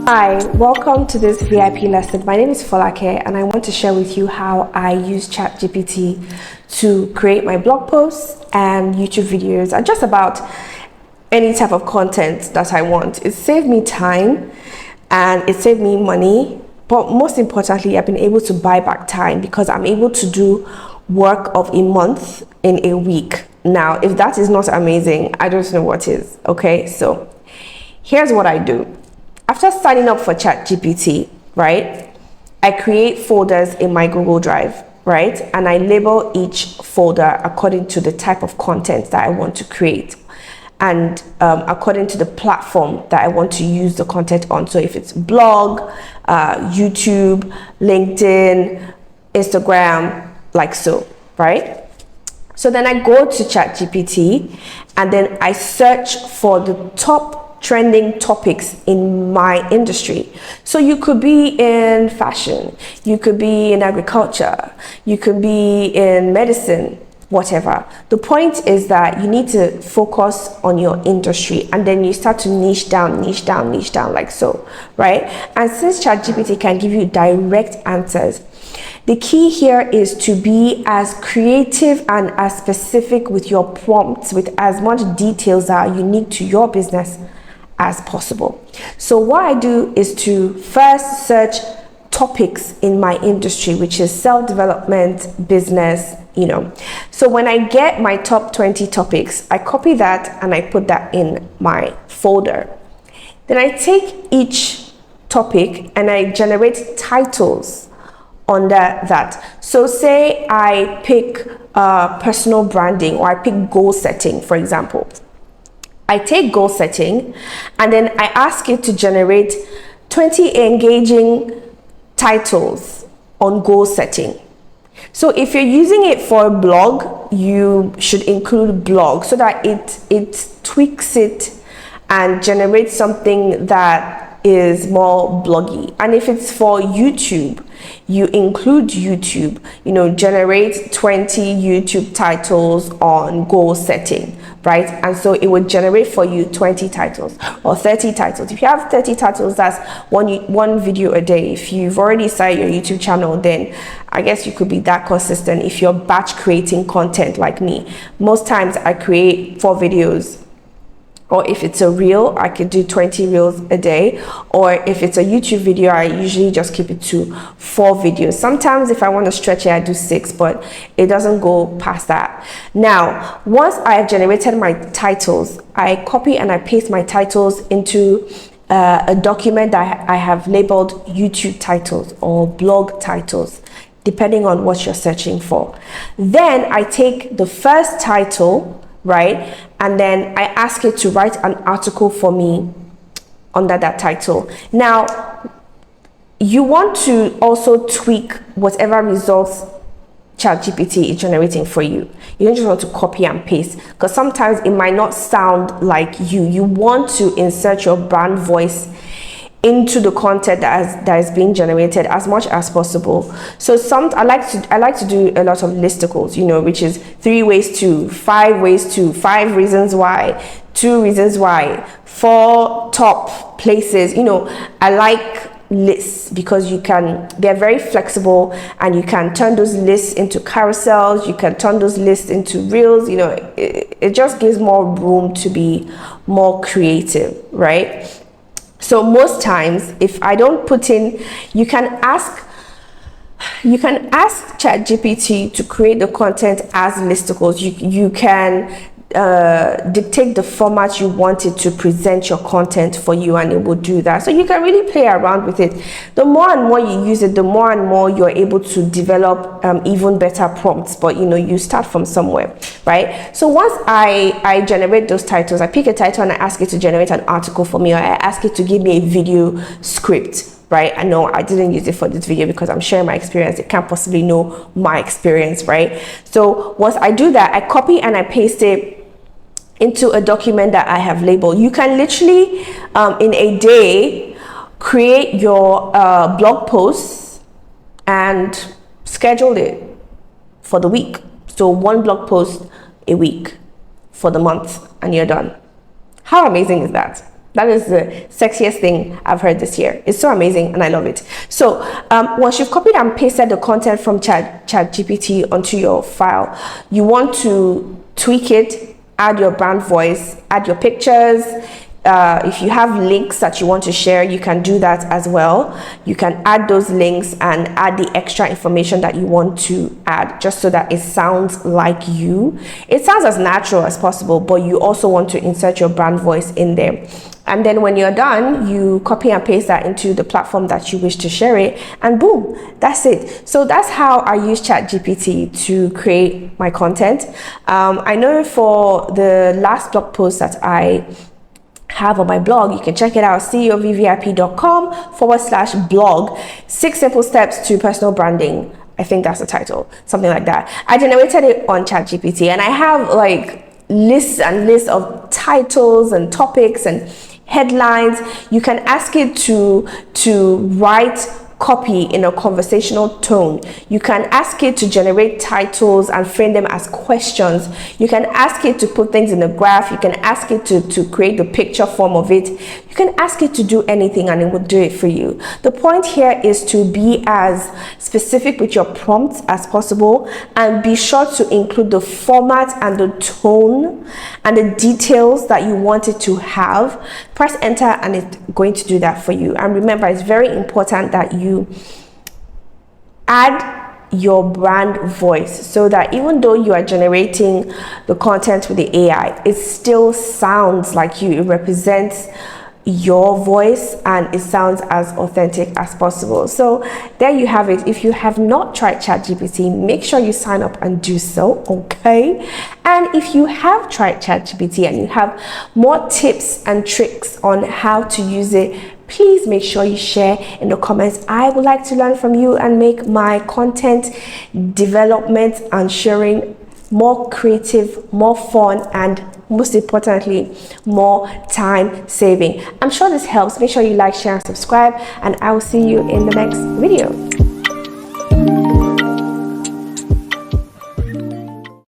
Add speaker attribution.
Speaker 1: Hi, welcome to this VIP lesson. My name is Folake and I want to share with you how I use Chatgpt to create my blog posts and YouTube videos and just about any type of content that I want. It saved me time and it saved me money, but most importantly, I've been able to buy back time because I'm able to do work of a month in a week. Now, if that is not amazing, I don't know what is. Okay, so here's what I do. After signing up for Chatgpt, right, I create folders in my Google Drive, right, and I label each folder according to the type of content that I want to create and according to the platform that I want to use the content on. So if it's blog, YouTube, LinkedIn, Instagram, like so, right? So then I go to Chatgpt and then I search for the top trending topics in my industry. So you could be in fashion, you could be in agriculture, you could be in medicine, whatever. The point is that you need to focus on your industry and then you start to niche down like so, right? And since Chatgpt can give you direct answers, the key here is to be as creative and as specific with your prompts, with as much details that are unique to your business as possible. So what I do is to first search topics in my industry, which is self-development, business, you know. So when I get my top 20 topics, I copy that and I put that in my folder. Then I take each topic and I generate titles under that. So say I pick personal branding or I pick goal setting, for example. I take goal setting and then I ask it to generate 20 engaging titles on goal setting. So if you're using it for a blog, you should include blog so that it tweaks it and generates something that is more bloggy. And if it's for YouTube, you include YouTube, you know, generate 20 YouTube titles on goal setting, right? And so it would generate for you 20 titles or 30 titles. If you have 30 titles, that's one video a day. If you've already started your YouTube channel, then I guess you could be that consistent if you're batch creating content like me. Most times I create 4 videos. Or if it's a reel, I could do 20 reels a day. Or if it's a YouTube video, I usually just keep it to 4 videos. Sometimes if I want to stretch it, I do 6, but it doesn't go past that. Now, once I have generated my titles, I copy and I paste my titles into a document that I have labeled YouTube titles or blog titles, depending on what you're searching for. Then I take the first title, right? And then I ask it to write an article for me under that title. Now, you want to also tweak whatever results Chatgpt is generating for you. You don't just want to copy and paste because sometimes it might not sound like you. You want to insert your brand voice into the content that is being generated as much as possible. So I like to do a lot of listicles, you know, which is 3 ways to, 5 ways to, 5 reasons why, 2 reasons why, 4 top places. You know, I like lists because they're very flexible and you can turn those lists into carousels, you can turn those lists into reels. You know, it just gives more room to be more creative, right? So most times, if I don't put in, you can ask Chatgpt to create the content as listicles. You can dictate the format you want it to present your content for you, and it will do that. So you can really play around with it. The more and more you use it, the more and more you're able to develop even better prompts. But you know, you start from somewhere, right? So once I generate those titles, I pick a title and I ask it to generate an article for me, or I ask it to give me a video script, right? I know I didn't use it for this video because I'm sharing my experience. It can't possibly know my experience, right? So once I do that, I copy and I paste it into a document that I have labeled. You can literally in a day create your blog posts and schedule it for the week. So 1 blog post a week for the month and you're done. How amazing is that? That is the sexiest thing I've heard this year. It's so amazing and I love it. So once you've copied and pasted the content from ChatGPT onto your file, you want to tweak it, add your brand voice, add your pictures. If you have links that you want to share, you can do that as well. You can add those links and add the extra information that you want to add, just so that it sounds like you. It sounds as natural as possible, but you also want to insert your brand voice in there. And then when you're done, you copy and paste that into the platform that you wish to share it, and boom, that's it. So that's how I use ChatGPT to create my content. I know for the last blog post that I have on my blog, you can check it out, ceovvip.com/blog, 6 simple steps to personal branding. I think that's the title, something like that. I generated it on ChatGPT, and I have like lists and lists of titles and topics and headlines. You can ask it to write copy in a conversational tone. You can ask it to generate titles and frame them as questions. You can ask it to put things in a graph. You can ask it to create the picture form of it. You can ask it to do anything and it will do it for you. The point here is to be as specific with your prompts as possible, and be sure to include the format and the tone and the details that you want it to have. Press enter and it's going to do that for you. And remember, it's very important that you add your brand voice, so that even though you are generating the content with the AI, it still sounds like you. It represents your voice and it sounds as authentic as possible. So there you have it. If you have not tried ChatGPT, make sure you sign up and do so, okay? And if you have tried ChatGPT and you have more tips and tricks on how to use it, please make sure you share in the comments. I would like to learn from you and make my content development and sharing more creative, more fun, and most importantly, more time saving. I'm sure this helps. Make sure you like, share, and subscribe, and I will see you in the next video.